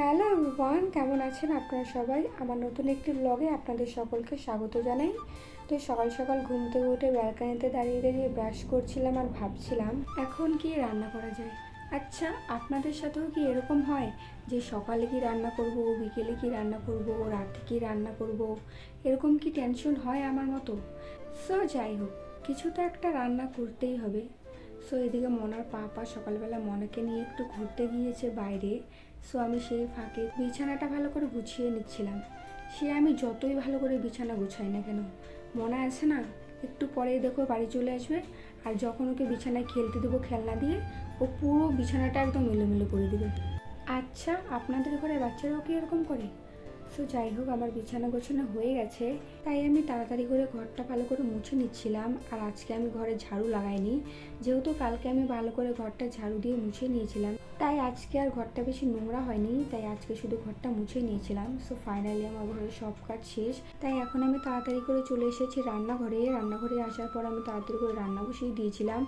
Hello everyone, কেমন আছেন আপনারা সবাই? আমার নতুন একটি ব্লগে আপনাদের সকলকে স্বাগত জানাই। তো সকাল সকাল ঘুম থেকে উঠে ব্যালকনিতে দাঁড়িয়ে দাঁড়িয়ে ব্রাশ করছিলাম আর ভাবছিলাম এখন কি রান্না করা যায়। আচ্ছা, আপনাদের সাথেও কি এরকম হয় যে সকালে কি রান্না করব, বিকেলে কি রান্না করব, রাতে কি রান্না করব, এরকম কি টেনশন হয় আমার মতো? সো যাই হোক, কিছু তো একটা রান্না করতেই হবে। সো এদিকে মনার পাপা সকালবেলা মনাকে নিয়ে একটু ঘুরতে গিয়েছে বাইরে। সো আমি সেই ফাঁকে বিছানাটা ভালো করে গুছিয়ে নিচ্ছিলাম। সে আমি যতই ভালো করে বিছানা গুছাই না কেন, মনে আছে না, একটু পরেই দেখো বাড়ি চলে আসবে, আর যখন ওকে বিছানায় খেলতে দেবো খেলনা দিয়ে, ও পুরো বিছানাটা একদম এলোমেলো করে দেবে। আচ্ছা, আপনাদের ঘরে বাচ্চারাও কি এরকম করে? সো যাই হোক, আমার বিছানা গোছানো হয়ে গেছে, তাই আমি তাড়াতাড়ি করে ঘরটা ভালো করে মুছে নিচ্ছিলাম। আর আজকে আমি ঘরে ঝাড়ু লাগাইনি, যেহেতু কালকে আমি ভালো করে ঘরটা ঝাড়ু দিয়ে মুছে নিয়েছিলাম, তাই আজকে আর ঘরটা বেশি নোংরা হয়নি, তাই আজকে শুধু ঘরটা মুছে নিয়েছিলাম। সো ফাইনালি আমার ঘরের সব কাজ শেষ, তাই এখন আমি তাড়াতাড়ি করে চলে এসেছি রান্নাঘরে আসার পর আমি তাড়াতাড়ি করে রান্না বসিয়ে দিয়েছিলাম।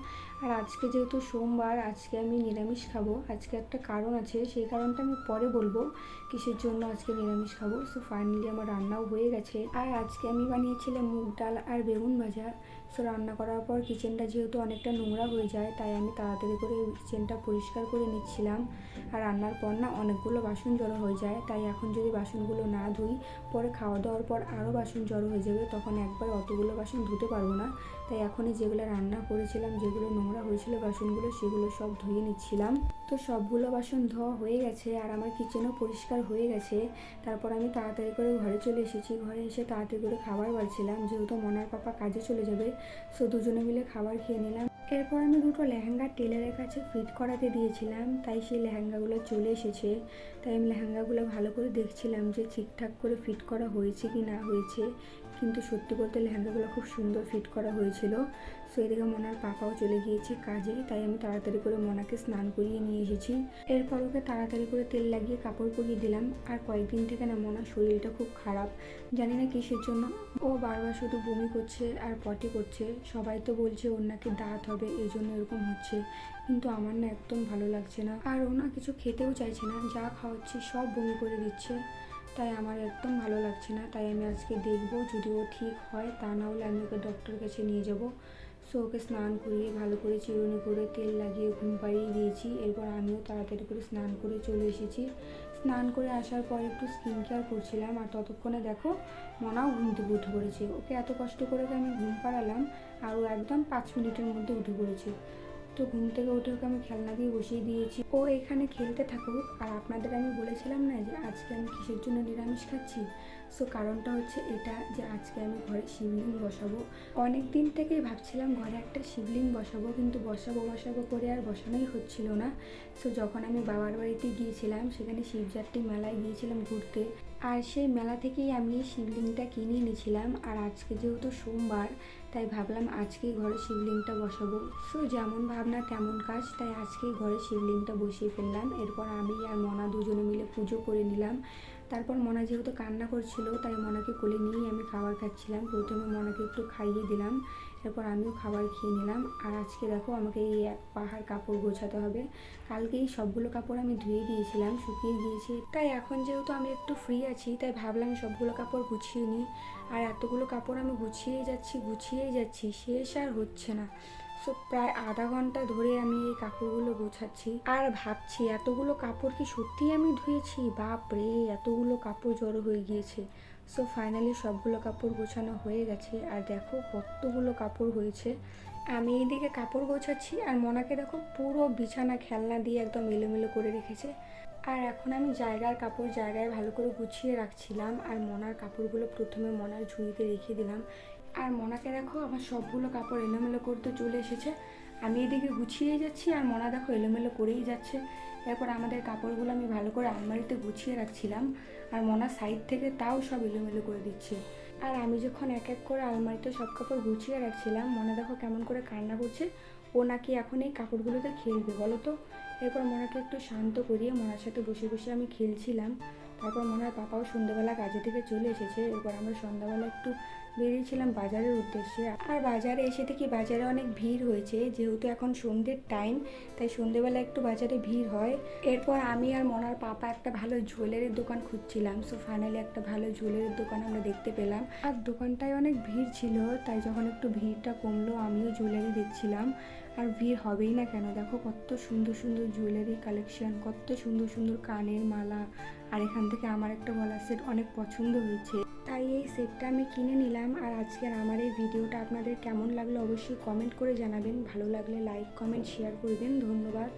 আর আজকে যেহেতু সোমবার, আজকে আমি নিরামিষ খাবো। আজকে একটা কারণ আছে, সেই কারণটা আমি পরে বলবো কিসের জন্য আজকে নিরামিষ খাবো। সো ফাইনালি আমার রান্নাও হয়ে গেছে। আর আজকে আমি বানিয়েছিলাম মুগ ডাল আর বেগুন ভাজা। সো রান্না করার পর কিচেনটা যেহেতু অনেকটা নোংরা হয়ে যায়, তাই আমি তাড়াতাড়ি করে কিচেনটা পরিষ্কার করে নিচ্ছিলাম। আর রান্নার পর না অনেকগুলো বাসন জড়ো হয়ে যায়, তাই এখন যদি বাসনগুলো না ধুই, পরে খাওয়া দাওয়ার পর আরও বাসন জড়ো হয়ে যাবে, তখন একবার অতগুলো বাসন ধুতে পারবো না। তাই এখনই যেগুলো রান্না করেছিলাম, যেগুলো নোংরা হয়েছিল বাসনগুলো, সেগুলো সব ধুয়ে নিচ্ছিলাম। তো সবগুলো বাসন ধোয়া হয়ে গেছে আর আমার কিচেনও পরিষ্কার হয়ে গেছে। তারপর আমি তাড়াতাড়ি করে ঘরে চলে এসেছি। ঘরে এসে তাড়াতাড়ি করে খাবার বাড়ছিলাম, যেহেতু মনার পাপা কাজে চলে যাবে। সো দুজনে মিলে খাবার খেয়ে নিলাম। এরপর আমি দুটো লেহেঙ্গা টেলারের কাছে ফিট করাতে দিয়েছিলাম, তাই সেই লেহেঙ্গাগুলো চলে এসেছে। তাই আমি লেহেঙ্গাগুলো ভালো করে দেখছিলাম যে ঠিকঠাক করে ফিট করা হয়েছে কি না হয়েছে। কিন্তু সত্যি বলতে লেহেঙ্গাগুলো খুব সুন্দর ফিট করা হয়েছিল। সো এদিকে মনার পাপাও চলে গিয়েছে কাজে, তাই আমি তাড়াতাড়ি করে মনাকে স্নান করিয়ে নিয়ে এসেছি। এরপর ওকে তাড়াতাড়ি করে তেল লাগিয়ে কাপড় পরিয়ে দিলাম। আর কয়েকদিন থেকে না মনার শরীরটা খুব খারাপ, জানি না কিসের জন্য। ও বারবার শুধু বমি করছে আর পটি করছে। সবাই তো বলছে ওর নাকি দাঁত হবে, এই জন্য এরকম হচ্ছে, কিন্তু আমার না একদম ভালো লাগছে না। আর ও না কিছু খেতেও চাইছে না, যা খাওয়াচ্ছি সব বমি করে দিচ্ছে। তাই আমার একদম ভালো লাগছে না। তাই আমি আজকে দেখবো, যদি ও ঠিক হয়, তা না হলে আমি ওকে ডক্টরের কাছে নিয়ে যাব। সো ওকে স্নান করিয়ে ভালো করে চিরুনি করে তেল লাগিয়ে ঘুম পাড়িয়ে দিয়েছি। এরপর আমিও তাড়াতাড়ি করে স্নান করে চলে এসেছি। স্নান করে আসার পর একটু স্কিন কেয়ার করছিলাম, আর ততক্ষণে দেখো মনাও ঘুম থেকে উঠে পড়েছে। ওকে এত কষ্ট করে আমি ঘুম পাড়ালাম, আর ও একদম 5 মিনিটের মধ্যে উঠে পড়েছে। তো ঘুম থেকে উঠে ওকে আমি খেলনা দিয়ে বসিয়ে দিয়েছি, ও এখানে খেলতে থাকুক। আর আপনাদের আমি বলেছিলাম না যে আজকে আমি কিসের জন্য নিরামিষ খাচ্ছি। সো কারণটা হচ্ছে এটা, যে আজকে আমি ঘরে শিবলিঙ্গ বসাবো। অনেক দিন থেকেই ভাবছিলাম ঘরে একটা শিবলিঙ্গ বসাবো, কিন্তু বসাবো করে আর বসানোই হচ্ছিল না। সো যখন আমি বাবার বাড়িতে গিয়েছিলাম, সেখানে শিবজাত্রী মেলায় গিয়েছিলাম ঘুরতে, আর সেই মেলা থেকেই আমি এই শিবলিঙ্গটা কিনে এনেছিলাম। আর আজকে যেহেতু সোমবার, তাই ভাবলাম আজকেই ঘরে শিবলিঙ্গটা বসাবো। সো যেমন ভাবনা তেমন কাজ, তাই আজকেই ঘরে শিবলিঙ্গটা বসিয়ে ফেললাম। এরপর আমি আর মনা দুজনে মিলে পুজো করে নিলাম। তারপর মনা যেহেতু কান্না করছিল, তাই মনাকে কোলে নিয়েই আমি খাবার খাচ্ছিলাম। প্রথমে মনাকে একটু খাইয়ে দিলাম, এরপর আমিও খাবার খেয়ে নিলাম। আর আজকে দেখো আমাকে এই এক পাহাড় কাপড় গোছাতে হবে। কালকেই সবগুলো কাপড় আমি ধুয়ে দিয়েছিলাম, শুকিয়ে গিয়েছে। তাই এখন যেহেতু আমি একটু ফ্রি আছি, তাই ভাবলাম সবগুলো কাপড় গুছিয়ে নিই। আর এতগুলো কাপড় আমি গুছিয়েই যাচ্ছি, শেষ আর হচ্ছে না। সো প্রায় আধা ঘন্টা ধরে আমি এই কাপড়গুলো গোছাচ্ছি আর ভাবছি এতগুলো কাপড় কি সত্যিই আমি ধুয়েছি? বাপ রে, এতগুলো কাপড় জড়ো হয়ে গিয়েছে। সো ফাইনালি সবগুলো কাপড় গোছানো হয়ে গেছে। আর দেখো কতগুলো কাপড় হয়েছে। আমি এইদিকে কাপড় গোছাচ্ছি, আর মনাকে দেখো পুরো বিছানা খেলনা দিয়ে একদম এলোমেলো করে রেখেছে। আর এখন আমি জায়গার কাপড় জায়গায় ভালো করে গুছিয়ে রাখছিলাম। আর মনার কাপড়গুলো প্রথমে মনার ঝুড়িতে রেখে দিলাম। আর মনাকে দেখো আমার সবগুলো কাপড় এলোমেলো করতে চলে এসেছে। আমি এদিকে গুছিয়েই যাচ্ছি, আর মনা দেখো এলোমেলো করেই যাচ্ছে। এরপর আমাদের কাপড়গুলো আমি ভালো করে আলমারিতে গুছিয়ে রাখছিলাম, আর মনা সাইড থেকে তাও সব এলোমেলো করে দিচ্ছে। আর আমি যখন এক এক করে আলমারিতে সব কাপড় গুছিয়ে রাখছিলাম, মনে দেখো কেমন করে কান্না করছে। ও নাকি এখন এই কাপড়গুলোতে খেলবে বলো তো। এরপর মনাকে একটু শান্ত করিয়ে মনার সাথে বসে বসে আমি খেলছিলাম। তারপর মনার পাপাও সন্ধ্যেবেলা কাজে থেকে চলে এসেছে। এরপর আমরা সন্ধ্যাবেলা একটু বেরিয়েছিলাম বাজারের উদ্দেশ্যে। আর বাজারে এসে দেখি বাজারে অনেক ভিড় হয়েছে, যেহেতু এখন সন্ধ্যের টাইম তাই সন্ধ্যেবেলা একটু বাজারে ভিড় হয়। এরপর আমি আর মনার পাপা একটা ভালো জুয়েলারির দোকান খুঁজছিলাম। সো ফাইনালি একটা ভালো জুয়েলারির দোকান আমরা দেখতে পেলাম। আর দোকানটায় অনেক ভিড় ছিল, তাই যখন একটু ভিড়টা কমলো আমিও জুয়েলারি দেখছিলাম। আর ভিড় হবেই না কেন, দেখো কত সুন্দর সুন্দর জুয়েলারি কালেকশন, কত সুন্দর সুন্দর কানের মালা। আর এখান থেকে আমার একটা গলার সেট অনেক পছন্দ হয়েছে, তাই এই সেটটা আমি কিনে নিলাম। আর আজকের আমার এই ভিডিওটা আপনাদের কেমন লাগলো অবশ্যই কমেন্ট করে জানাবেন। ভালো লাগলে লাইক কমেন্ট শেয়ার করবেন। ধন্যবাদ।